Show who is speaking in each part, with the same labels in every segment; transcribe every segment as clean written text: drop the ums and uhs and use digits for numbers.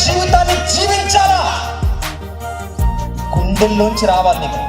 Speaker 1: జీవితాన్ని జీవించాలా, గుండెల్లోంచి రావాలి నీకు.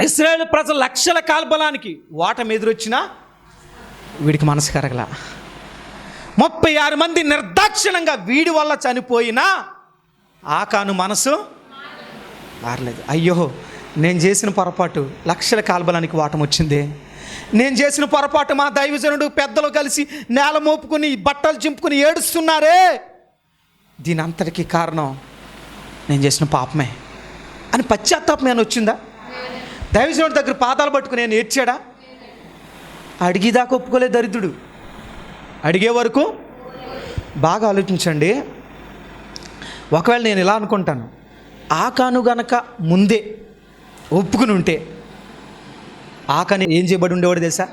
Speaker 2: ఇశ్రాయేలు ప్రజలు లక్షల కాల్బలానికి ఓటమి ఎదురొచ్చినా వీడికి మనసు కరగల. 36 మంది నిర్దాక్షిణంగా వీడి వల్ల చనిపోయినా ఆకాను మనసు మారలేదు. అయ్యో, నేను చేసిన పొరపాటు, లక్షల కాల్బలానికి ఓటమి వచ్చింది. నేను చేసిన పొరపాటు, మా దైవజనుడు పెద్దలు కలిసి నేల మోపుకుని బట్టలు చింపుకుని ఏడుస్తున్నారే, దీని అంతటికీ కారణం నేను చేసిన పాపమే అని పశ్చాత్తాపం నేను వచ్చిందా? దైవజనుడి దగ్గర పాదాలు పట్టుకుని నేను ఏడ్చాడా? అడిగేదాకా ఒప్పుకోలే దరిద్రుడు. అడిగే వరకు బాగా ఆలోచించండి. ఒకవేళ నేను ఇలా అనుకుంటాను, ఆకాను గనక ముందే ఒప్పుకుని ఉంటే ఆకాను ఏం చేయబడి ఉండేవాడు తెలుసా?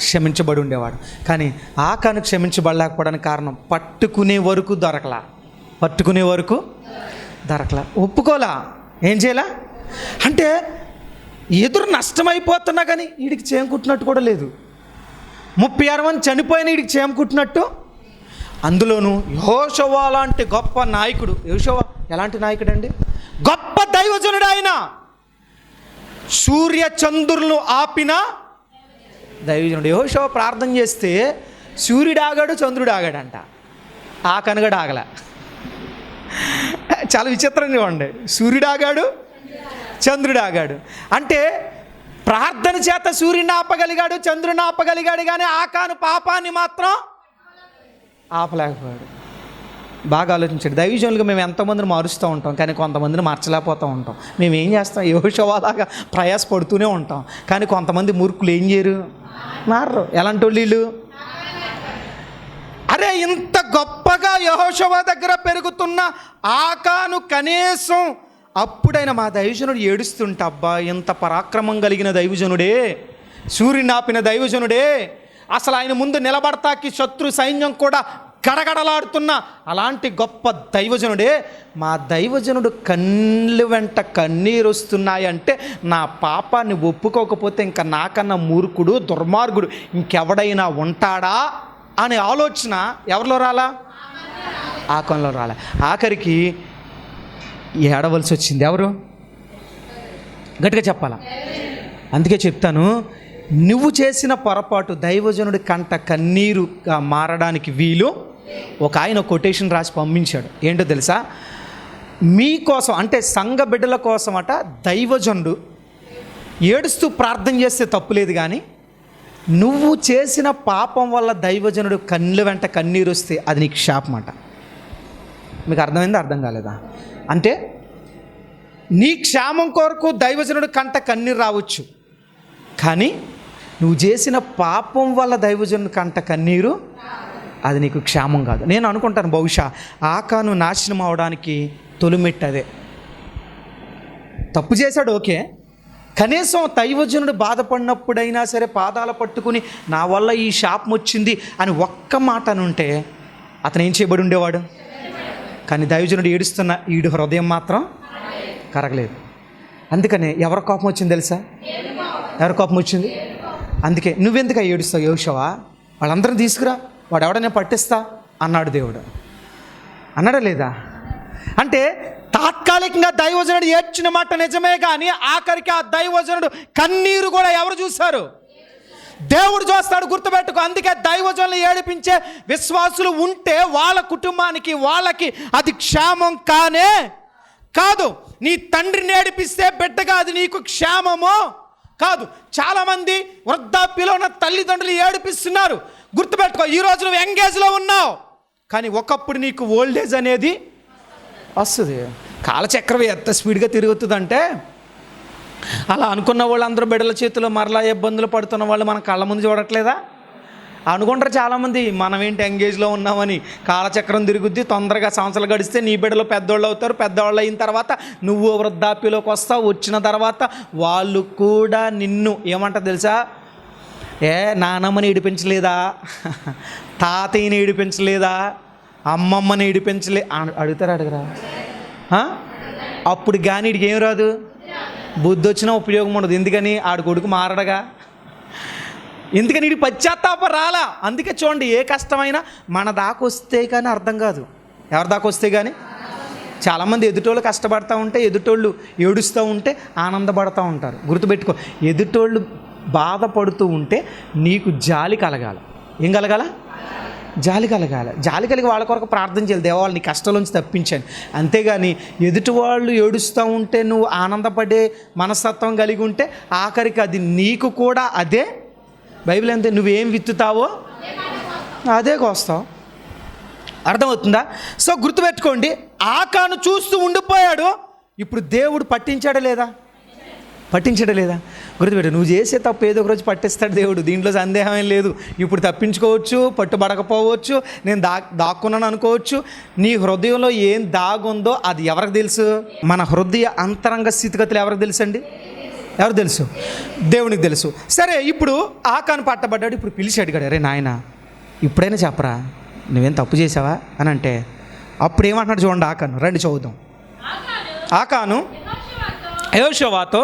Speaker 2: క్షమించబడి ఉండేవాడు. కానీ ఆకాను క్షమించబడలేకపోవడానికి కారణం పట్టుకునే వరకు దొరకలా. ఒప్పుకోలా. ఏం చేయాలా అంటే ఎదురు నష్టమైపోతున్నా కానీ వీడికి చేమకుట్టినట్టు కూడా లేదు. 36 మంది చనిపోయిన వీడికి చేమకుట్టినట్టు. అందులోనూ యెహోషువ లాంటి గొప్ప నాయకుడు. యెహోషువ ఎలాంటి నాయకుడు అండి? గొప్ప దైవజనుడు ఆయన. సూర్య చంద్రులను ఆపిన దైవజనుడు. యెహోషువ ప్రార్థన చేస్తే సూర్యుడు ఆగాడు, చంద్రుడు ఆగాడంట. ఆ కనుగడు ఆగల. చాలా విచిత్రంగా ఉండే. సూర్యుడు ఆగాడు, చంద్రుడు ఆగాడు. అంటే ప్రార్థన చేత సూర్యుని ఆపగలిగాడు, చంద్రుని ఆపగలిగాడు, కానీ ఆకాను పాపాన్ని మాత్రం ఆపలేకపోయాడు. బాగా ఆలోచించాడు. దైవజనులుగా మేము ఎంతోమందిని మారుస్తూ ఉంటాం, కానీ కొంతమందిని మార్చలేకపోతూ ఉంటాం. మేము ఏం చేస్తాం? యెహోషువలాగా ప్రయాసపడుతూనే ఉంటాం, కానీ కొంతమంది మూర్ఖులు ఏం చేయరు? మారరు. ఎలాంటి వాళ్ళు? అరే, ఇంత గొప్పగా యెహోషువ దగ్గర పెరుగుతున్న ఆకాను కనీసం అప్పుడైనా మా దైవజనుడు ఏడుస్తుంటే, అబ్బా ఇంత పరాక్రమం కలిగిన దైవజనుడే, సూర్యుని ఆపిన దైవజనుడే, అసలు ఆయన ముందు నిలబడతాకి శత్రు సైన్యం కూడా గడగడలాడుతున్న అలాంటి గొప్ప దైవజనుడే, మా దైవజనుడు కళ్ళు వెంట కన్నీరు వస్తున్నాయంటే నా పాపాన్ని ఒప్పుకోకపోతే ఇంకా నాకన్నా మూర్ఖుడు, దుర్మార్గుడు ఇంకెవడైనా ఉంటాడా అనే ఆలోచన ఎవరిలో రాలా? ఆకంలో రాలే. ఆఖరికి ఏడవలసి వచ్చింది. ఎవరు? గట్టిగా చెప్పాలా? అందుకే చెప్తాను, నువ్వు చేసిన పొరపాటు దైవజనుడి కంట కన్నీరుగా మారడానికి వీలు. ఒక ఆయన కొటేషన్ రాసి పంపించాడు. ఏంటో తెలుసా? మీకోసం అంటే సంఘ బిడ్డల కోసం అట దైవజనుడు ఏడుస్తూ ప్రార్థన చేస్తే తప్పులేదు, కానీ నువ్వు చేసిన పాపం వల్ల దైవజనుడు కళ్ళు వెంట కన్నీరు వస్తే అది నీకు శాపం అట. మీకు అర్థమైందా? అర్థం కాలేదా? అంటే నీ క్షేమం కొరకు దైవజనుడు కంట కన్నీరు రావచ్చు, కానీ నువ్వు చేసిన పాపం వల్ల దైవజనుడు కంట కన్నీరు అది నీకు క్షేమం కాదు. నేను అనుకుంటాను, బహుశా ఆకాను నాశనం అవడానికి తొలిమెట్టు అదే. తప్పు చేశాడు, ఓకే, కనీసం దైవజనుడు బాధపడినప్పుడైనా సరే పాదాల పట్టుకుని నా వల్ల ఈ శాపం వచ్చింది అని ఒక్క మాట అనుంటే అతను ఏం చేయబడి ఉండేవాడు. కానీ దైవజనుడు ఏడుస్తున్న ఈడు హృదయం మాత్రం కరగలేదు. అందుకనే ఎవరి కోపం వచ్చింది తెలుసా? ఎవరి కోపం వచ్చింది? అందుకే నువ్వెందుకు ఏడుస్తావు యెహోషువ? వాళ్ళందరిని తీసుకురా, వాడు ఎవడనే పట్టిస్తా అన్నాడు దేవుడు. అన్నాడా లేదా? అంటే తాత్కాలికంగా దైవజనుడు ఏడ్చిన మాట నిజమే, కానీ ఆఖరికి ఆ దైవజనుడు కన్నీరు కూడా ఎవరు చూశారు? దేవుడు చూస్తాడు, గుర్తుపెట్టుకో. అందుకే దైవజనులు ఏడిపించే విశ్వాసులు ఉంటే వాళ్ళ కుటుంబానికి వాళ్ళకి అది క్షేమం కానే కాదు. నీ తండ్రిని ఏడిపిస్తే బిడ్డగా అది నీకు క్షేమము కాదు. చాలామంది వృద్ధాప్యలో ఉన్న తల్లిదండ్రులు ఏడిపిస్తున్నారు. గుర్తుపెట్టుకో, ఈరోజు నువ్వు ఎంగేజ్లో ఉన్నావు, కానీ ఒకప్పుడు నీకు ఓల్డేజ్ అనేది వస్తుంది. కాలచక్రం ఎంత స్పీడ్గా తిరుగుతుందంటే, అలా అనుకున్న వాళ్ళు అందరూ బిడ్డల చేతిలో మరలా ఇబ్బందులు పడుతున్న వాళ్ళు మన కళ్ళ ముందు చూడట్లేదా? అనుకుంటారు చాలామంది, మనం ఏంటి ఎంగేజ్లో ఉన్నామని. కాలచక్రం తిరుగుద్ది, తొందరగా సంవత్సరాలు గడిస్తే నీ బిడ్డలు పెద్దోళ్ళు అవుతారు. పెద్దవాళ్ళు అయిన తర్వాత నువ్వు వృద్ధాప్యలోకి వస్తావు. వచ్చిన తర్వాత వాళ్ళు కూడా నిన్ను ఏమంటారు తెలుసా? నానమ్మని ఏడిపించలేదా, తాతయ్యని ఏడిపించలేదా, అమ్మమ్మని అడుగురా. అప్పుడు కానీ వీడికి ఏం రాదు, బుద్ధి వచ్చినా ఉపయోగం ఉండదు. ఎందుకని? ఆడు కొడుకు మారడగా. ఎందుకని? వీడి పశ్చాత్తాపం రాలా. అందుకే చూడండి, ఏ కష్టమైనా మన దాకా వస్తే కానీ అర్థం కాదు. ఎవరి దాకా వస్తే కానీ. చాలామంది ఎదుటోళ్ళు కష్టపడతా ఉంటే, ఎదుటోళ్ళు ఏడుస్తూ ఉంటే ఆనందపడతా ఉంటారు. గుర్తుపెట్టుకో, ఎదుటోళ్ళు బాధపడుతూ ఉంటే నీకు జాలి కలగాల. ఏం కలగాల? జాలి కలగాలి. జాలి కలిగి వాళ్ళ కొరకు ప్రార్థన చేయాలి, దేవా వాళ్ళని కష్టాల నుంచి తప్పించాను. అంతేగాని ఎదుటి వాళ్ళు ఏడుస్తూ ఉంటే నువ్వు ఆనందపడే మనస్తత్వం కలిగి ఉంటే ఆఖరికి అది నీకు కూడా అదే. బైబిల్ అంతే, నువ్వేం విత్తుతావో అదే కోస్తావు. అర్థమవుతుందా? సో గుర్తుపెట్టుకోండి, ఆకాను చూస్తూ ఉండిపోయాడు. ఇప్పుడు దేవుడు పట్టించాడా లేదా? గుర్తుపెట్టు, నువ్వు చేసే తప్పు ఏదో ఒక రోజు పట్టిస్తాడు దేవుడు. దీంట్లో సందేహం ఏం లేదు. ఇప్పుడు తప్పించుకోవచ్చు, పట్టుబడకపోవచ్చు, నేను దాక్కున్నాను అనుకోవచ్చు. నీ హృదయంలో ఏం దాగుందో అది ఎవరికి తెలుసు? మన హృదయ అంతరంగ స్థితిగతులు ఎవరికి తెలుసు అండి? ఎవరు తెలుసు? దేవునికి తెలుసు. సరే, ఇప్పుడు ఆకాను పట్టబడ్డాడు. ఇప్పుడు పిలిచి అడిగాడు, అరే నాయన, ఇప్పుడైనా చెప్పరా, నువ్వేం తప్పు చేసావా అని అంటే, అప్పుడు ఏమంటున్నాడు చూడండి ఆకాను. రండి చదువుదాం. ఆకాను యెహోషువతో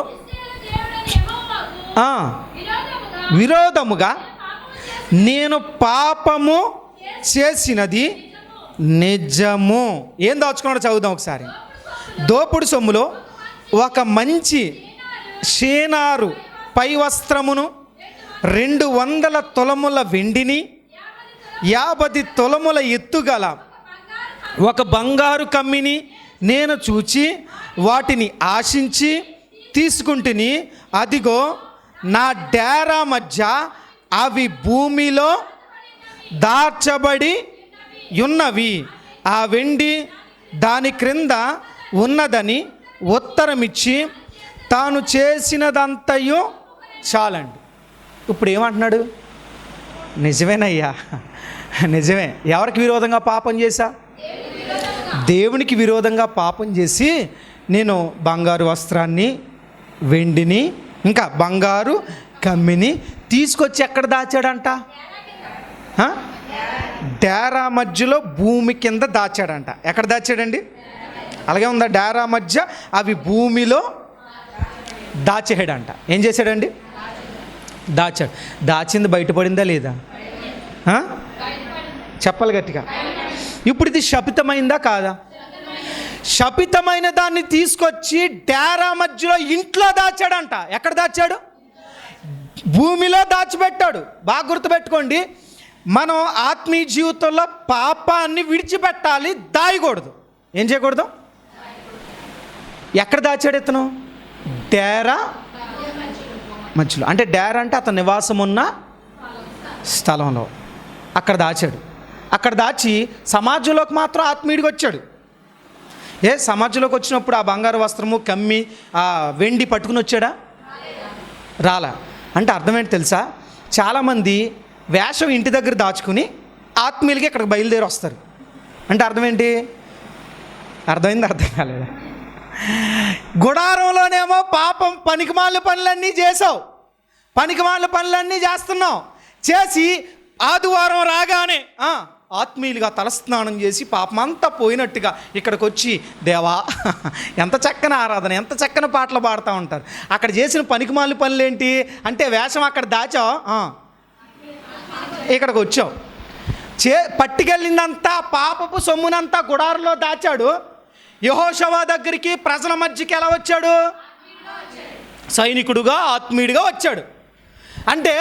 Speaker 2: విరోధముగా నేను పాపము చేసినది నిజము. ఏం దాచుకున్నాడో చదువుదాం ఒకసారి. దోపుడు సొమ్ములో ఒక మంచి షేనారు పై వస్త్రమును, 200 తులముల వెండిని, 50 తులముల ఎత్తుగల ఒక బంగారు కమ్మిని నేను చూచి వాటిని ఆశించి తీసుకుంటుని, అదిగో నా డేరా మధ్య అవి భూమిలో దాచబడి ఉన్నవి, ఆ వెండి దాని క్రింద ఉన్నదని ఉత్తరమిచ్చి తాను చేసినదంతయు చాలండి. ఇప్పుడు ఏమంటున్నాడు? నిజమేనయ్యా, నిజమే. ఎవరికి విరోధంగా పాపం చేశా? దేవునికి విరోధంగా పాపం చేసి నేను బంగారు వస్త్రాన్ని, వెండిని, ఇంకా బంగారు కమ్మిని తీసుకొచ్చి ఎక్కడ దాచాడంట? డేరా మధ్యలో భూమి కింద దాచాడంట. ఎక్కడ దాచాడండి? అలాగే ఉందా? డేరా మధ్య అవి భూమిలో దాచేయడంట. ఏం చేశాడండి? దాచాడు. దాచింది బయటపడిందా లేదా? చెప్పాలి గట్టిగా. ఇప్పుడు ఇది శపితమైందా కాదా? శపితమైన దాన్ని తీసుకొచ్చి డేరా మధ్యలో ఇంట్లో దాచాడంట. ఎక్కడ దాచాడు? భూమిలో దాచిపెట్టాడు. బాగా గుర్తుపెట్టుకోండి, మనం ఆత్మీయ జీవితంలో పాపాన్ని విడిచిపెట్టాలి, దాయకూడదు. ఏం చేయకూడదు? ఎక్కడ దాచాడు ఇతను? డేరా మధ్యలో. అంటే డేరా అంటే అతని నివాసం ఉన్న స్థలంలో. అక్కడ దాచాడు. అక్కడ దాచి సమాజంలోకి మాత్రం ఆత్మీయుడికి వచ్చాడు. సమాజంలోకి వచ్చినప్పుడు ఆ బంగారు వస్త్రము, కమ్మి, ఆ వెండి పట్టుకుని వచ్చాడా? రాలా. అంటే అర్థం ఏంటి తెలుసా? చాలామంది వేషం ఇంటి దగ్గర దాచుకుని ఆత్మీయులకి ఇక్కడికి బయలుదేరి వస్తారు. అంటే అర్థం ఏంటి? అర్థమైంది? అర్థం కాలేదా? గుడారంలోనేమో పాపం పనికిమాలిన పనులన్నీ చేసావు, పనికిమాలిన పనులన్నీ చేస్తున్నావు. చేసి ఆదివారం రాగానే ఆత్మీయులుగా తలస్నానం చేసి పాపమంతా పోయినట్టుగా ఇక్కడికి వచ్చి, దేవా ఎంత చక్కని ఆరాధన, ఎంత చక్కని పాటలు పాడుతూ ఉంటారు. అక్కడ చేసిన పనికిమాలిన పనులు ఏంటి అంటే, వేషం అక్కడ దాచావు, ఇక్కడికి వచ్చావు. పట్టుకెళ్ళిందంతా పాపపు సొమ్మునంతా గుడారంలో దాచాడు. యెహోషువ దగ్గరికి ప్రజల మధ్యకి ఎలా వచ్చాడు? సైనికుడుగా, ఆత్మీయుడిగా వచ్చాడు. అంటే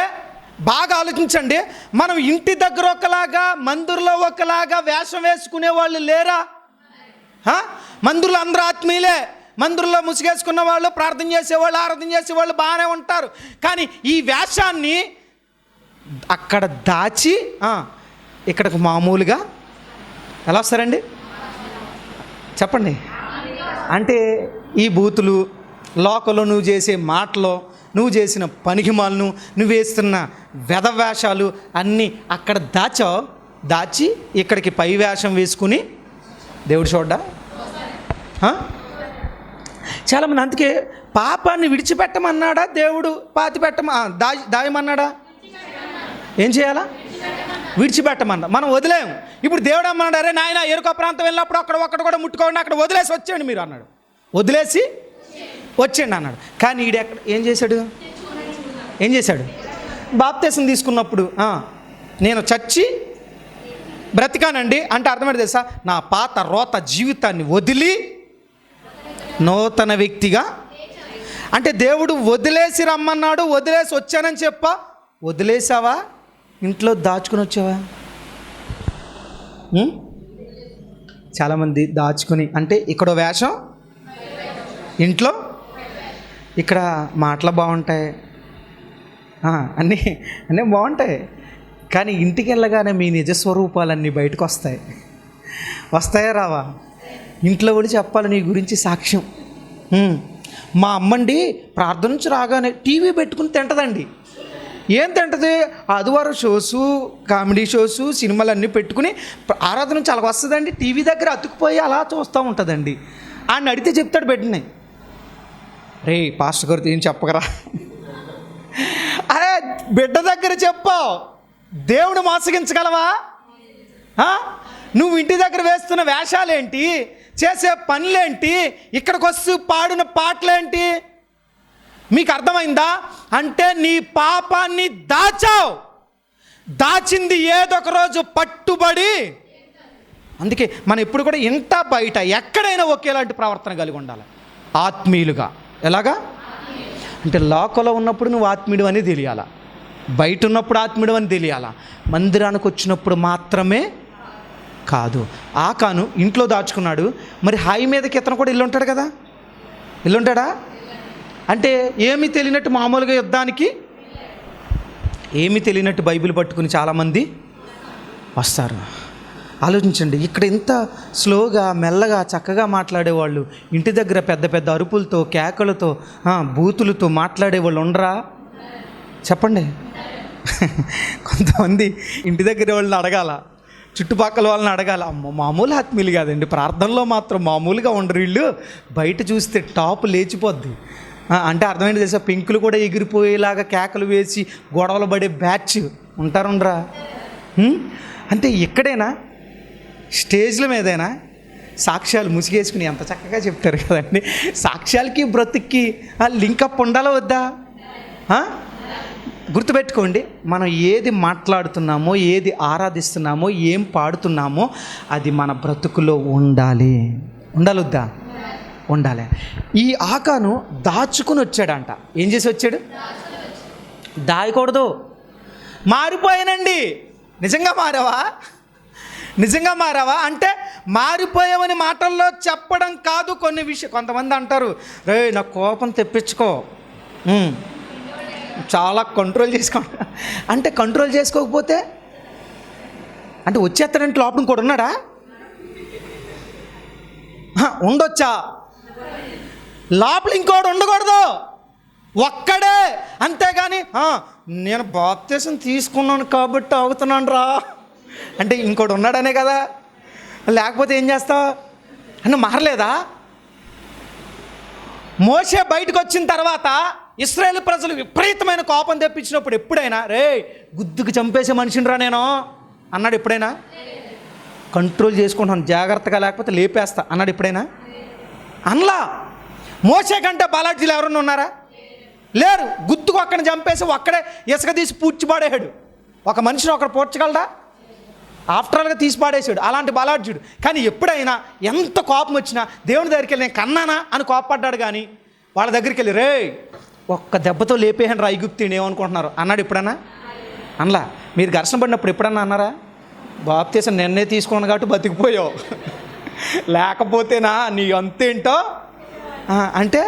Speaker 2: బాగా ఆలోచించండి. మనం ఇంటి దగ్గర ఒకలాగా, మందిరంలో ఒకలాగా వేషం వేసుకునే వాళ్ళు లేరా? మందిరంలో అందరూ ఆత్మీయులే. మందిరంలో ముసుగేసుకున్న వాళ్ళు, ప్రార్థన చేసేవాళ్ళు, ఆరాధన చేసేవాళ్ళు బాగానే ఉంటారు. కానీ ఈ వేషాన్ని అక్కడ దాచి ఇక్కడికి మామూలుగా ఎలా వస్తారండి చెప్పండి? అంటే ఈ బూతులు, లోకల్లో నువ్వు చేసే మాటలు, నువ్వు చేసిన పనికిమాలను, నువ్వు వేస్తున్న వెధవేషాలు అన్నీ అక్కడ దాచి ఇక్కడికి పై వేషం వేసుకుని దేవుడు చూడ్డా? చాలామంది అందుకే పాపాన్ని విడిచిపెట్టమన్నాడా దేవుడు? దాయమన్నాడా? ఏం చేయాలా? విడిచిపెట్టమన్నా. మనం వదిలేము. ఇప్పుడు దేవుడు అన్నాడు, అరే నాయన ఎరుకో ప్రాంతం వెళ్ళినప్పుడు ఒక్కడ కూడా ముట్టుకోండి, అక్కడ వదిలేసి వచ్చేయండి మీరు అన్నాడు. వదిలేసి వచ్చేయండి అన్నాడు. కానీ ఈడు ఎక్కడ ఏం చేశాడు? బాప్తీసం తీసుకున్నప్పుడు నేను చచ్చి బ్రతికానండి అంటే అర్థమైంది తెలుసా? నా పాత రోత జీవితాన్ని వదిలి నూతన వ్యక్తిగా. అంటే దేవుడు వదిలేసి రమ్మన్నాడు, వదిలేసి వచ్చానని చెప్పా. వదిలేసావా? ఇంట్లో దాచుకుని వచ్చావా? చాలామంది దాచుకుని, అంటే ఇక్కడ వేషం, ఇంట్లో ఇక్కడ మాటలు బాగుంటాయి, అన్నీ బాగుంటాయి. కానీ ఇంటికి వెళ్ళగానే మీ నిజస్వరూపాలన్నీ బయటకు వస్తాయా రావా? ఇంట్లో కూడా చెప్పాలి నీ గురించి సాక్ష్యం. మా అమ్మండి ప్రార్థన నుంచి రాగానే టీవీ పెట్టుకుని తింటదండి. ఏం తింటది? ఆదివారం షోసు, కామెడీ షోసు, సినిమాలు అన్నీ పెట్టుకుని ఆరాధన నుంచి అలా వస్తుందండి. టీవీ దగ్గర అతుక్కుపోయి అలా చూస్తూ ఉంటుందండి. ఆయన అడిగితే చెప్తాడు బిడ్డని, రే పాస్టర్ గారితో ఏం చెప్పగరా? అరే బిడ్డ దగ్గర చెప్పావు, దేవుడు మోసగించగలవా? నువ్వు ఇంటి దగ్గర వేస్తున్న వేషాలేంటి, చేసే పనులేంటి, ఇక్కడికి వస్తూ పాడిన పాటలేంటి? మీకు అర్థమైందా? అంటే నీ పాపాన్ని దాచింది ఏదొక రోజు పట్టుబడి. అందుకే మనం ఎప్పుడు కూడా ఇంట బయట ఎక్కడైనా ఒకేలాంటి ప్రవర్తన కలిగి ఉండాలి ఆత్మీయులుగా. ఎలాగా అంటే లోకంలో ఉన్నప్పుడు నువ్వు ఆత్మీయుడు అని తెలియాలా, బయట ఉన్నప్పుడు ఆత్మీయుడు అని తెలియాలా, మందిరానికి వచ్చినప్పుడు మాత్రమే కాదు. ఆకాను ఇంట్లో దాచుకున్నాడు, మరి హాయి మీదకి ఇతను కూడా ఇల్లు ఉంటాడు కదా, ఇల్లుంటాడా? అంటే ఏమీ తెలియనట్టు మామూలుగా యుద్ధానికి ఏమీ తెలియనట్టు బైబిల్ పట్టుకుని చాలామంది వస్తారు. ఆలోచించండి, ఇక్కడ ఎంత స్లోగా మెల్లగా చక్కగా మాట్లాడేవాళ్ళు, ఇంటి దగ్గర పెద్ద పెద్ద అరుపులతో, కేకలతో, బూతులతో మాట్లాడేవాళ్ళు ఉండరా? చెప్పండి. కొంతమంది ఇంటి దగ్గర వాళ్ళని అడగాల, చుట్టుపక్కల వాళ్ళని అడగాల. అమ్మో మామూలు ఆత్మీయులు కాదండి, ప్రార్థనలో మాత్రం మామూలుగా ఉండరు వీళ్ళు, బయట చూస్తే టాప్ లేచిపోద్ది. అంటే అర్థమైంది తెలుసా? పెంకులు కూడా ఎగిరిపోయేలాగా కేకలు వేసి గొడవలు పడే బ్యాచ్ ఉంటారుండ్రా. అంటే ఎక్కడైనా స్టేజ్ల మీదైనా సాక్ష్యాలు ముసిగేసుకుని ఎంత చక్కగా చెప్తారు కదండి. సాక్ష్యాలకి బ్రతుక్కి లింకప్ ఉండాలా వద్దా? గుర్తుపెట్టుకోండి, మనం ఏది మాట్లాడుతున్నామో, ఏది ఆరాధిస్తున్నామో, ఏం పాడుతున్నామో అది మన బ్రతుకులో ఉండాలొద్దా? ఉండాలి. ఈ ఆకాను దాచుకుని వచ్చాడంట. ఏం చేసి వచ్చాడు? దాయకూడదు. మారిపోయానండి. నిజంగా మారావా అంటే మారిపోయామని మాటల్లో చెప్పడం కాదు. కొంతమంది అంటారు, రే నా కోపం తెప్పించుకో, చాలా కంట్రోల్ చేసుకో. అంటే కంట్రోల్ చేసుకోకపోతే అంటే వచ్చేస్తాడంటే లోపల కూడా ఉన్నాడా? ఉండొచ్చా? లోపల ఇంకోటి ఉండకూడదు, ఒక్కడే. అంతేగాని నేను బాప్తీసం తీసుకున్నాను కాబట్టి అవుతున్నాను రా అంటే ఇంకోటి ఉన్నాడనే కదా. లేకపోతే ఏం చేస్తావు? అంటే మారలేదా? మోషే బయటకు వచ్చిన తర్వాత ఇశ్రాయేలు ప్రజలు విపరీతమైన కోపం తెప్పించినప్పుడు ఎప్పుడైనా రే గుద్దుకు చంపేసే మనిషిని రా నేను అన్నాడు? ఎప్పుడైనా? కంట్రోల్ చేసుకుంటాను జాగ్రత్తగా, లేకపోతే లేపేస్తా అన్నాడు ఎప్పుడైనా? అనలా. మోషే కంటే బలాఢ్యులు ఎవరన్నా ఉన్నారా? లేరు. గుత్తుకు ఒక్కడిని చంపేసి ఒక్కడే ఇసుక తీసి పూడ్చిపాడేశాడు. ఒక మనిషిని ఒకడు పూడ్చగలడా? ఆఫ్టర్గా తీసి పాడేసాడు అలాంటి బలాఢ్యుడు. కానీ ఎప్పుడైనా ఎంత కోపం వచ్చినా దేవుని దగ్గరికి వెళ్ళి నేను కన్నానా అని కోపపడ్డాడు. కానీ వాళ్ళ దగ్గరికి వెళ్ళి రే ఒక్క దెబ్బతో లేపేయను రా ఐగుప్తీని ఏమనుకుంటున్నారు అన్నాడు ఎప్పుడన్నా? అనలా. మీరు ఘర్షణ పడినప్పుడు ఎప్పుడన్నా అన్నారా? బాప్తీసం నిన్నే తీసుకున్నాను కాబట్టి బతికిపోయావు, లేకపోతేనా నీ అంతేంటో అంటే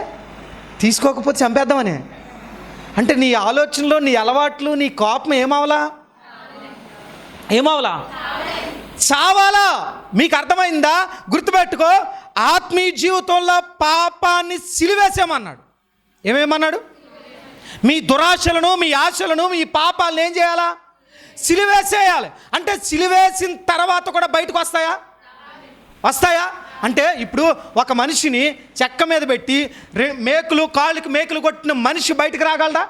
Speaker 2: తీసుకోకపోతే చంపేద్దామని. అంటే నీ ఆలోచనలో, నీ అలవాట్లు, నీ కోపం ఏమవలా? చావాలా? మీకు అర్థమైందా? గుర్తుపెట్టుకో, ఆత్మీయ జీవితంలో పాపాన్ని సిలివేసామన్నాడు. ఏమేమన్నాడు? మీ దురాశలను, మీ ఆశలను, మీ పాపాలను ఏం చేయాలా? సిలివేసేయాలి. అంటే సిలివేసిన తర్వాత కూడా బయటకు వస్తాయా? అంటే ఇప్పుడు ఒక మనిషిని చెక్క మీద పెట్టి కాళ్ళకి మేకులు కొట్టిన మనిషి బయటకు రాగలడా?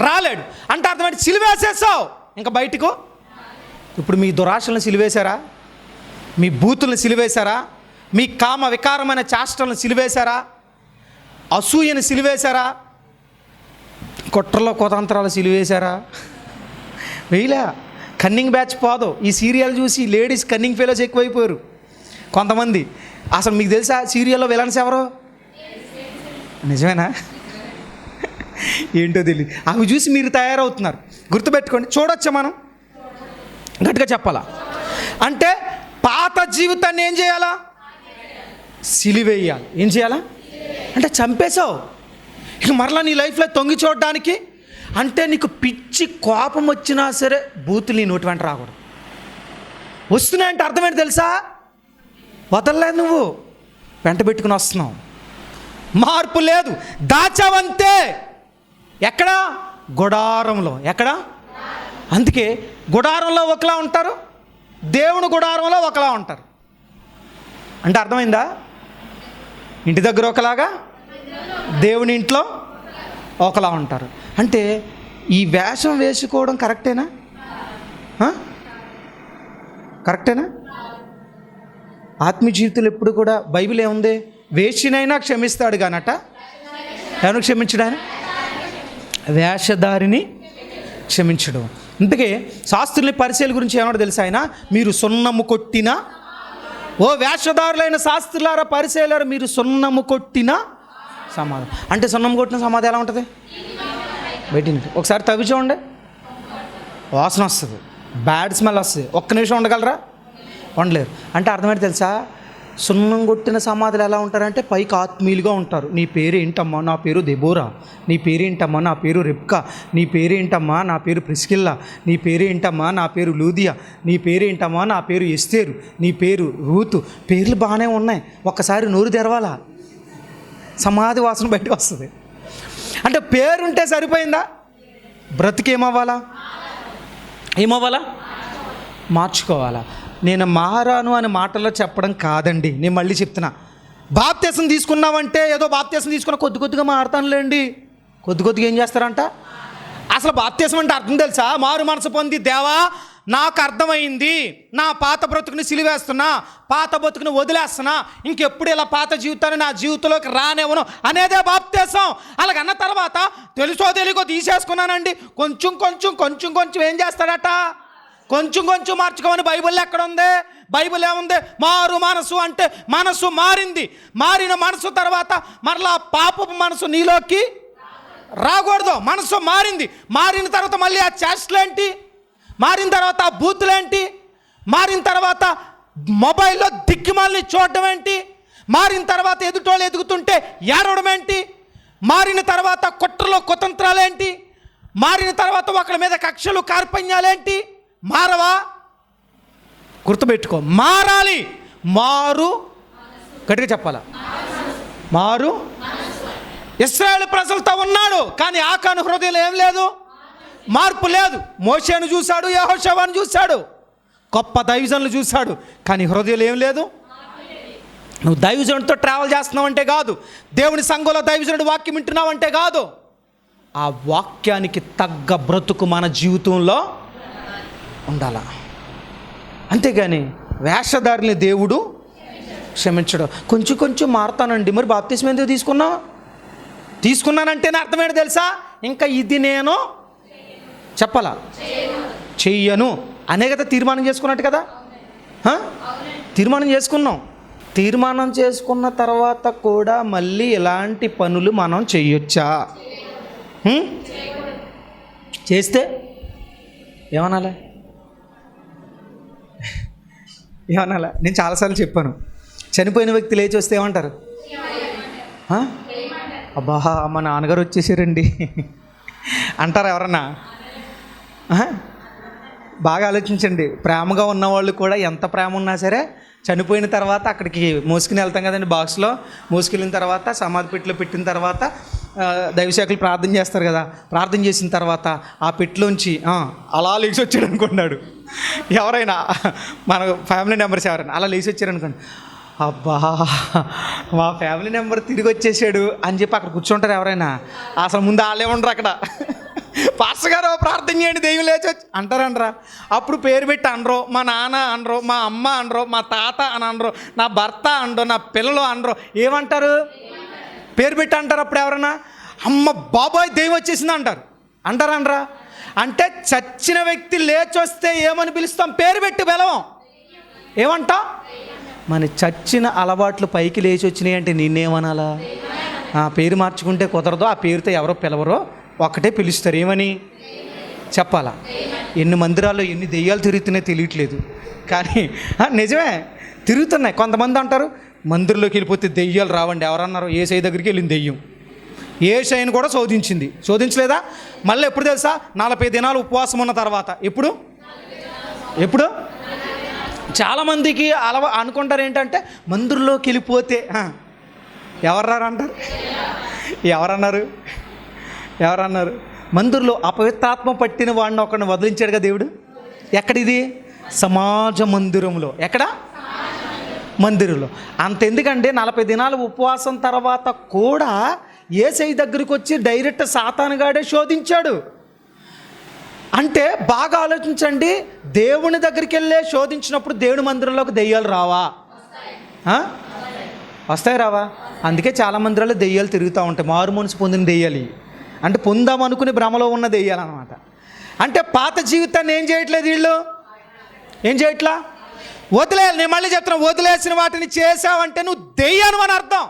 Speaker 2: రాలేడు. అంటే అర్థమైంది, సిలివేసేసావు, ఇంకా బయటకు. ఇప్పుడు మీ దురాశలను సిలివేశారా? మీ బూతులను సిలివేశారా? మీ కామ వికారమైన చేష్టలను సిలివేశారా? అసూయను సిలివేశారా? కుట్రలో కుతంత్రాలు సిలివేశారా? వేయలే. కన్నింగ్ బ్యాచ్ పోదు. ఈ సీరియల్ చూసి లేడీస్ కన్నింగ్ ఫెలోస్ ఎక్కువైపోయారు కొంతమంది. అసలు మీకు తెలుసా సీరియల్లో విలన్స్ ఎవరు? నిజమేనా? ఏంటో తెలియదు. అవి చూసి మీరు తయారవుతున్నారు. గుర్తుపెట్టుకోండి. చూడొచ్చా? మనం గట్టిగా చెప్పాలా? అంటే పాత జీవితాన్ని ఏం చేయాలా? సిలివేయాలి. ఏం చేయాలా? అంటే చంపేశావు. ఇక మరలా నీ లైఫ్లో తొంగి చూడడానికి. అంటే నీకు పిచ్చి కోపం వచ్చినా సరే బూతులు నీ నోటి వెంట రాకూడదు. వస్తున్నాయంటే అర్థమేంటి తెలుసా? వదలలేదు, నువ్వు వెంట పెట్టుకుని వస్తున్నావు. మార్పు లేదు. దాచావంతే. ఎక్కడ? గుడారంలో. ఎక్కడ? అందుకే గుడారంలో ఒకలా ఉంటారు, దేవుని గుడారంలో ఒకలా ఉంటారు. అంటే అర్థమైందా? ఇంటి దగ్గర ఒకలాగా, దేవుని ఇంట్లో ఒకలా ఉంటారు. అంటే ఈ వేషం వేసుకోవడం కరెక్టేనా? కరెక్టేనా? ఆత్మీయ జీవితంలో ఎప్పుడు కూడా బైబిల్ ఏముంది? వేషినైనా క్షమిస్తాడు కానట ఎవరు క్షమించడాని? వేషధారిని క్షమించడం. అందుకే శాస్త్రుల్ని పరిచయాల గురించి ఏమన్నా తెలుసా? ఆయన మీరు సున్నము కొట్టిన, ఓ వేషధారులైన శాస్త్రులారా, పరిచయాలారా, మీరు సున్నము కొట్టిన సమాధి. అంటే సున్నము కొట్టిన సమాధి ఎలా ఉంటుంది? బయటికి ఒకసారి తవ్వి చూడండి, వాసన వస్తుంది, బ్యాడ్ స్మెల్ వస్తుంది. ఒక్క నిమిషం ఉండగలరా? ఉండలేరు. అంటే అర్థమైతే తెలుసా? సున్నం కొట్టిన సమాధులు ఎలా ఉంటారంటే పైకి ఆత్మీయులుగా ఉంటారు. నీ పేరు ఏంటమ్మా? నా పేరు దెబోరా. నీ పేరేంటమ్మా? నా పేరు రెబ్కా. నీ పేరేంటమ్మా? నా పేరు ప్రిస్కిల్లా. నీ పేరేంటమ్మా? నా పేరు లూదియా. నీ పేరేంటమ్మా? నా పేరు ఎస్తేరు. నీ పేరు రూతు. పేర్లు బాగానే ఉన్నాయి, ఒక్కసారి నోరు తెరవాలా, సమాధి వాసన బయటకు వస్తుంది. అంటే పేరుంటే సరిపోయిందా? బ్రతికేమవ్వాలా? ఏమవ్వాలా? మార్చుకోవాలా? నేను మారాను అనే మాటల్లో చెప్పడం కాదండి. నేను మళ్ళీ చెప్తున్నా, బాప్తీసం తీసుకున్నావంటే ఏదో బాప్తీసం తీసుకున్న కొద్దిగా మారుతానులేండి. కొద్దిగా ఏం చేస్తారంట? అసలు బాప్తీసం అంటే అర్థం తెలుసా? మారు మనసు పొంది, దేవా నాకు అర్థమైంది, నా పాత బ్రతుకుని సిలివేస్తున్నా, పాత బ్రతుకుని వదిలేస్తున్నా, ఇంకెప్పుడు ఇలా పాత జీవితాన్ని నా జీవితంలోకి రానివ్వను అనేదే బాప్తీసం. అలాగన్న తర్వాత తెలుసో తెలియకో తీసేసుకున్నానండి, కొంచెం ఏం చేస్తాడట? కొంచెం మార్చుకోమని బైబిల్లో ఎక్కడ ఉంది? బైబిల్ ఏముంది? మారు మనసు అంటే మనసు మారింది. మారిన మనసు తర్వాత మరలా పాపపు మనసు నీలోకి రాకూడదు. మనసు మారింది. మారిన తర్వాత మళ్ళీ ఆ చేష్టలేంటి? మారిన తర్వాత ఆ బూతులేంటి? మారిన తర్వాత మొబైల్లో దిక్కుమాలని చూడడం ఏంటి? మారిన తర్వాత ఎదుటోళ్ళు ఎదుగుతుంటే ఏడవడం ఏంటి? మారిన తర్వాత కుట్రలో కుతంత్రాలేంటి? మారిన తర్వాత ఒకరి మీద కక్షలు కార్పణ్యాలేంటి? మారవా? గుర్తుపెట్టుకో, మారాలి. మారు, గట్టిగా చెప్పాలా? మారు. ఇశ్రాయేలు ప్రజలతో ఉన్నాడు, కానీ ఆకాను హృదయంలో ఏం లేదు? మార్పు లేదు. మోషేను చూశాడు, యెహోషువను చూశాడు, గొప్ప దైవజనులు చూశాడు, కానీ హృదయంలో ఏం లేదు? నువ్వు దైవజనుడితో ట్రావెల్ చేస్తున్నావంటే కాదు, దేవుని సంఘంలో దైవజనుడు వాక్యం వింటున్నావంటే కాదు, ఆ వాక్యానికి తగ్గ బ్రతుకు మన జీవితంలో ఉండాల. అంతేగాని వేషధారిని దేవుడు క్షమించడం. కొంచెం మారుతానండి. మరి బాప్తిస్మం ఎందుకు తీసుకున్నానంటేనే అర్థమేంటి తెలుసా? ఇంకా ఇది నేను చెప్పాలా? చెయ్యను అనే కదా తీర్మానం చేసుకున్నట్టు కదా. తీర్మానం చేసుకున్నాం. తీర్మానం చేసుకున్న తర్వాత కూడా మళ్ళీ ఇలాంటి పనులు మనం చెయ్యొచ్చా? చేస్తే ఏమనాలా? ఏమనాలా? నేను చాలాసార్లు చెప్పాను, చనిపోయిన వ్యక్తి లేచి వస్తే ఏమంటారు? అబ్బా మా నాన్నగారు వచ్చేసారండి అంటారు ఎవరన్నా? బాగా ఆలోచించండి. ప్రేమగా ఉన్నవాళ్ళు కూడా ఎంత ప్రేమ ఉన్నా సరే చనిపోయిన తర్వాత అక్కడికి మోసుకుని వెళ్తాం కదండి, బాక్స్లో మోసుకెళ్ళిన తర్వాత సమాధి పెట్టిలో పెట్టిన తర్వాత దైవశాఖలు ప్రార్థన చేస్తారు కదా, ప్రార్థన చేసిన తర్వాత ఆ పెట్టిలోంచి అలా లేచి వచ్చాడు అనుకున్నాడు ఎవరైనా, మన ఫ్యామిలీ మెంబర్స్ ఎవరైనా అలా లేచి వచ్చారు అనుకోండి, అబ్బా మా ఫ్యామిలీ మెంబర్ తిరిగి వచ్చేసాడు అని చెప్పి అక్కడ కూర్చుంటారు ఎవరైనా? అసలు ముందు వాళ్ళే ఉండరు అక్కడ. పాస్టర్ గారు ప్రార్థన చేయండి దెయ్యం లేచి వచ్చి అంటారంటరా. అప్పుడు పేరు పెట్టి అనరు, మా నాన్న అనరు, మా అమ్మ అనరు, మా తాత అని అనరు, నా భర్త అనరు, నా పిల్లలు అనరు. ఏమంటారు? పేరు పెట్టి అంటారు. అప్పుడు ఎవరన్నా అమ్మ బాబాయ్ దెయ్యం వచ్చేసింది అంటారు. అంటారనరా? అంటే చచ్చిన వ్యక్తి లేచి వస్తే ఏమని పిలుస్తాం? పేరు పెట్టి పిలవం. ఏమంటా? మన చచ్చిన అలవాట్లు పైకి లేచి వచ్చినాయి అంటే నిన్నేమనాలా? పేరు మార్చుకుంటే కుదరదు, ఆ పేరుతో ఎవరో పిలవరో, ఒక్కటే పిలుస్తారు. ఏమని చెప్పాలా? ఎన్ని మందిరాల్లో ఎన్ని దెయ్యాలు తిరుగుతున్నాయో తెలియట్లేదు, కానీ నిజమే తిరుగుతున్నాయి. కొంతమంది అంటారు మందిరంలోకి వెళ్ళిపోతే దెయ్యాలు రావండి. ఎవరన్నారు? ఏసై దగ్గరికి వెళ్ళింది దెయ్యం. ఏసైని కూడా శోధించింది. శోధించలేదా? మళ్ళీ ఎప్పుడు తెలుసా? 40 దినాలు ఉపవాసం ఉన్న తర్వాత. ఎప్పుడు చాలామందికి అనుకుంటారు ఏంటంటే మందిరంలోకి వెళ్ళిపోతే ఎవర్రారు అంటారు. ఎవరన్నారు? మందిరంలో అపవిత్రాత్మ పట్టిన వాడిని ఒకరిని వదిలించాడు కదా దేవుడు. ఎక్కడిది? సమాజ మందిరంలో. ఎక్కడ? మందిరంలో. అంతెందుకంటే 40 దినాలు ఉపవాసం తర్వాత కూడా యేసయ్య దగ్గరికి వచ్చి డైరెక్ట్ సాతానుగాడే శోధించాడు. అంటే బాగా ఆలోచించండి, దేవుని దగ్గరికి వెళ్ళే శోధించినప్పుడు దేవుని మందిరంలోకి దెయ్యాలు రావా? వస్తాయి రావా? అందుకే చాలా మందిరాల్లో దెయ్యాలు తిరుగుతూ ఉంటాయి. మారు మనసు పొందిన దెయ్యాలు, అంటే పొందామనుకుని భ్రమలో ఉన్న దెయ్యాలన్నమాట. అంటే పాత జీవితాన్ని ఏం చేయట్లేదు వీళ్ళు, ఏం చేయట్లా? వదిలేయాలి. నేను మళ్ళీ చెప్తున్నా, వదిలేసిన వాటిని చేసావంటే నువ్వు దెయ్యాను అని అర్థం.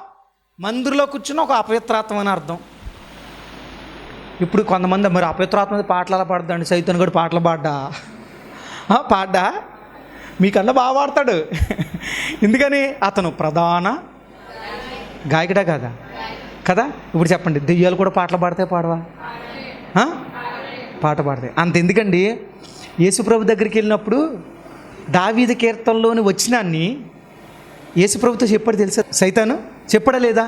Speaker 2: మందిరంలో కూర్చుని ఒక అపవిత్రాత్మ అని అర్థం. ఇప్పుడు కొంతమంది మరి అపవిత్రాత్మ పాటలు అలా పాడతాడు. సైతన్ కూడా పాటలు పాడ్డా మీకన్నా బాగా పాడతాడు. ఎందుకని? అతను ప్రధాన గాయకుడా కదా. ఇప్పుడు చెప్పండి, దెయ్యాలు కూడా పాటలు పాడితే పాడవా? పాట పాడతాయి. అంత ఎందుకండి, యేసుప్రభు దగ్గరికి వెళ్ళినప్పుడు దావీదు కీర్తనలోని వచ్చినాన్ని యేసుప్రభుతో చెప్పాడు తెలుసా? సైతాను చెప్పడా లేదా?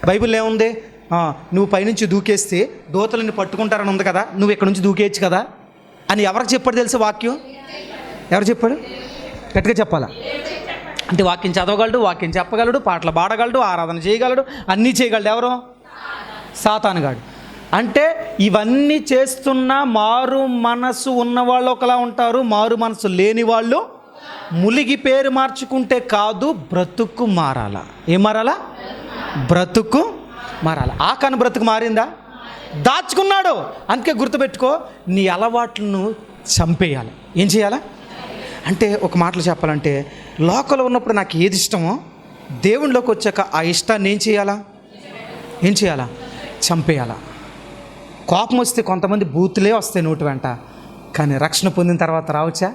Speaker 2: బైబిల్లో ఏముంది? నువ్వు పైనుంచి దూకేస్తే దూతలని పట్టుకుంటారని ఉంది కదా, నువ్వు ఇక్కడ నుంచి దూకేయచ్చు కదా అని ఎవరికి చెప్పాడు తెలుసా వాక్యం? ఎవరు చెప్పాడు? గట్టిగా చెప్పాలా? అంటే వాక్యం చదవగలడు, వాక్యం చెప్పగలడు, పాటలు పాడగలడు, ఆరాధన చేయగలడు, అన్నీ చేయగలడు. ఎవరు? సాతానుగాడు. అంటే ఇవన్నీ చేస్తున్న మారు మనసు ఉన్నవాళ్ళు ఒకలా ఉంటారు, మారు మనసు లేని వాళ్ళు ములిగి పేరు మార్చుకుంటే కాదు, బ్రతుకు మారాలా. ఏం మారాలా? బ్రతుకు మారాలి. ఆకాను బ్రతుకు మారిందా? దాచుకున్నాడు. అందుకే గుర్తుపెట్టుకో, నీ అలవాట్లను చంపేయాలి. ఏం చేయాలా అంటే, ఒక మాటలు చెప్పాలంటే, లోకంలో ఉన్నప్పుడు నాకు ఏది ఇష్టమో దేవునిలోకి వచ్చాక ఆ ఇష్టాన్ని ఏం చేయాలా? చంపేయాలా. కోపం వస్తే కొంతమంది బూతులే వస్తాయి నోటి వెంట, కానీ రక్షణ పొందిన తర్వాత రావచ్చా?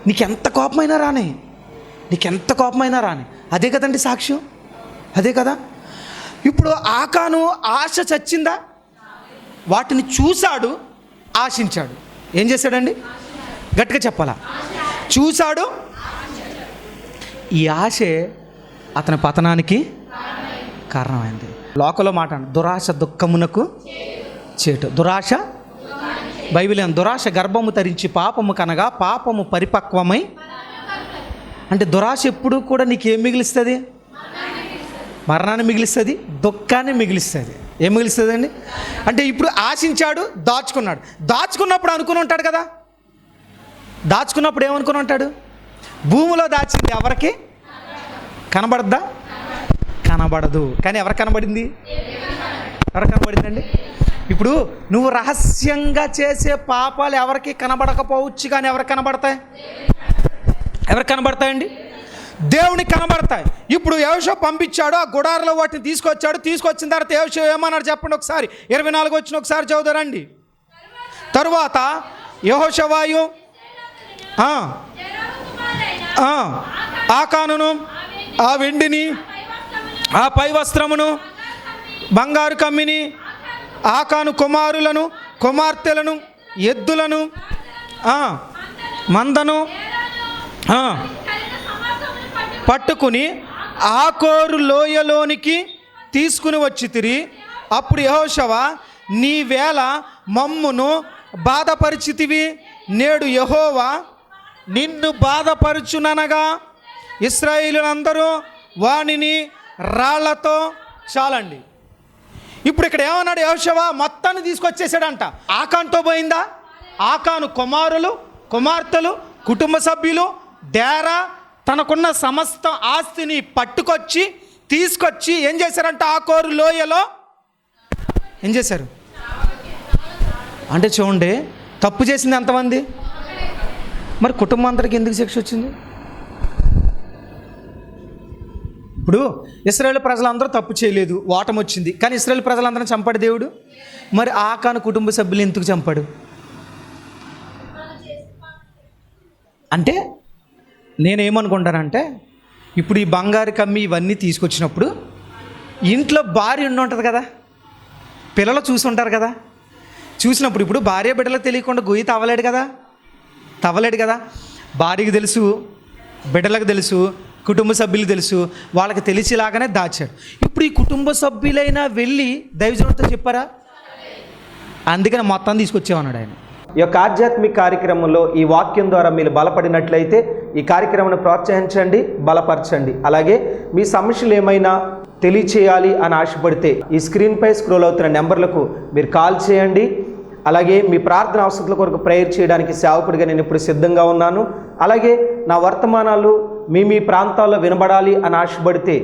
Speaker 2: నీకెంత కోపమైనా రాని, అదే కదండి సాక్ష్యం, అదే కదా. ఇప్పుడు ఆకాను ఆశ చచ్చిందా? వాటిని చూశాడు, ఆశించాడు. ఏం చేశాడండి? గట్టిగా చెప్పాలా? చూశాడు. ఈ ఆశే అతని పతనానికి కారణమైంది. లోకంలో మాట దురాశ దుఃఖమునకు చేటు. దురాశ బైబిల్ దురాశ గర్భము తరించి పాపము కనగా పాపము పరిపక్వమై. అంటే దురాశ ఎప్పుడు కూడా నీకేం మిగిలిస్తుంది? మరణాన్ని మిగిలిస్తుంది, దుఃఖాన్ని మిగిలిస్తుంది. ఏం మిగిలిస్తుంది అండి? అంటే ఇప్పుడు ఆశించాడు, దాచుకున్నప్పుడు అనుకుని ఉంటాడు కదా. దాచుకున్నప్పుడు ఏమనుకుని ఉంటాడు? భూమిలో దాచింది ఎవరికి కనబడద్దా? కనబడదు. కానీ ఎవరికి కనబడింది? కనబడిందండి? ఇప్పుడు నువ్వు రహస్యంగా చేసే పాపాలు ఎవరికి కనబడకపోవచ్చు, కానీ ఎవరికి కనబడతాయండి? దేవునికి కనబడతాయి. ఇప్పుడు యెహోషువ పంపించాడు, ఆ గుడారంలో వాటిని తీసుకొచ్చిన తర్వాత యెహోషువ ఏమన్నాడు చెప్పండి ఒకసారి. 24 వచ్చిన ఒకసారి చదువుతారండి. తరువాత యెహోషువాయు ఆకానును ఆ వెండిని ఆ పై వస్త్రమును బంగారు కమ్మిని ఆకాను కుమారులను కుమార్తెలను ఎద్దులను మందను పట్టుకుని ఆకోరు లోయలోనికి తీసుకుని వచ్చితిరి. అప్పుడు యెహోషువ, నీవేళ మమ్మును బాధపరిచితివి, నేడు యెహోవా నిన్ను బాధపరుచుననగా ఇశ్రాయేలులందరూ వానిని రాళ్లతో చాలండి. ఇప్పుడు ఇక్కడ ఏమన్నాడు యెహోషువ? మొత్తాన్ని తీసుకొచ్చేసాడంట. ఆకానుతో పోయిందా? ఆకాను కుమారులు కుమార్తెలు కుటుంబ సభ్యులు డేరా తనకున్న సమస్త ఆస్తిని పట్టుకొచ్చి తీసుకొచ్చి ఏం చేశారంట? ఆకోరు లోయలో ఏం చేశారు అంటే చూడండి, తప్పు చేసింది ఎంతమంది? మరి కుటుంబం అందరికి ఎందుకు శిక్ష వచ్చింది? ఇప్పుడు ఇశ్రాయేలు ప్రజలందరూ తప్పు చేయలేదు, ఓటమి వచ్చింది, కానీ ఇశ్రాయేలు ప్రజలందరినీ చంపాడు దేవుడు. మరి ఆకాను కుటుంబ సభ్యులు ఎందుకు చంపాడు? అంటే నేనేమనుకుంటానంటే, ఇప్పుడు ఈ బంగారు కమ్మి ఇవన్నీ తీసుకొచ్చినప్పుడు ఇంట్లో భార్య ఉండి ఉంటుంది కదా, పిల్లలు చూసి ఉంటారు కదా, చూసినప్పుడు ఇప్పుడు భార్య బిడ్డలకు తెలియకుండా గొయ్యి తవ్వలేడు కదా. భార్యకి తెలుసు, బిడ్డలకు తెలుసు, కుటుంబ సభ్యులకు తెలుసు, వాళ్ళకి తెలిసేలాగానే దాచాడు. ఇప్పుడు ఈ కుటుంబ సభ్యులైనా వెళ్ళి దైవజనుడితో చెప్పారా? అందుకని మొత్తం తీసుకొచ్చేమన్నాడు ఆయన. ఈ యొక్క ఆధ్యాత్మిక కార్యక్రమంలో ఈ వాక్యం ద్వారా మీరు బలపడినట్లయితే ఈ కార్యక్రమాన్ని ప్రోత్సహించండి, బలపరచండి. అలాగే మీ సమస్యలు ఏమైనా తెలియచేయాలి అని ఆశపడితే ఈ స్క్రీన్పై స్క్రోల్ అవుతున్న నెంబర్లకు మీరు కాల్ చేయండి. అలాగే మీ ప్రార్థన అవసరాల కొరకు ప్రేయర్ చేయడానికి సేవకుడిగా నేను ఇప్పుడు సిద్ధంగా ఉన్నాను. అలాగే నా వర్తమానాలు మీ ప్రాంతాల్లో వినబడాలి అని ఆశపడితే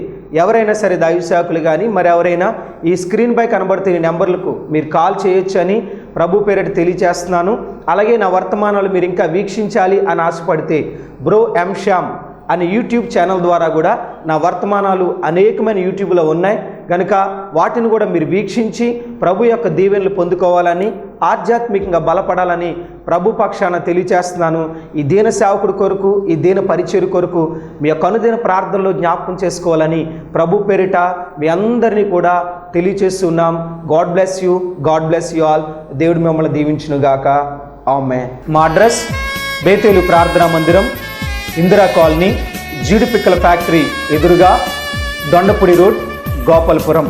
Speaker 2: ఎవరైనా సరే దైవ సేవకులు కానీ మరి ఎవరైనా ఈ స్క్రీన్పై కనబడుతున్న నెంబర్లకు మీరు కాల్ చేయొచ్చు అని ప్రభు పేరిట తెలియజేస్తున్నాను. అలాగే నా వర్తమానాలు మీరు ఇంకా వీక్షించాలి అని ఆశపడితే బ్రో ఎం శ్యామ్ అనే యూట్యూబ్ ఛానల్ ద్వారా కూడా నా వర్తమానాలు అనేకమైన యూట్యూబ్లో ఉన్నాయి కనుక వాటిని కూడా మీరు వీక్షించి ప్రభు యొక్క దీవెనలు పొందుకోవాలని, ఆధ్యాత్మికంగా బలపడాలని ప్రభు పక్షాన తెలియచేస్తున్నాను. ఈ దీన సేవకుడి కొరకు, ఈ దీన పరిచర్య కొరకు మీ యొక్క అనుదిన ప్రార్థనలో జ్ఞాపకం చేసుకోవాలని ప్రభు పేరిట మీ అందరినీ కూడా తెలియచేస్తున్నాం. God bless you all. దేవుడు మిమ్మల్ని దీవించునుగాక. ఆమేన్. మా అడ్రస్ బేతేలు ప్రార్థనా మందిరం, ఇందిరా కాలనీ, జీడిపిక్కల ఫ్యాక్టరీ ఎదురుగా, దొండపూడి రోడ్, గోపాలపురం.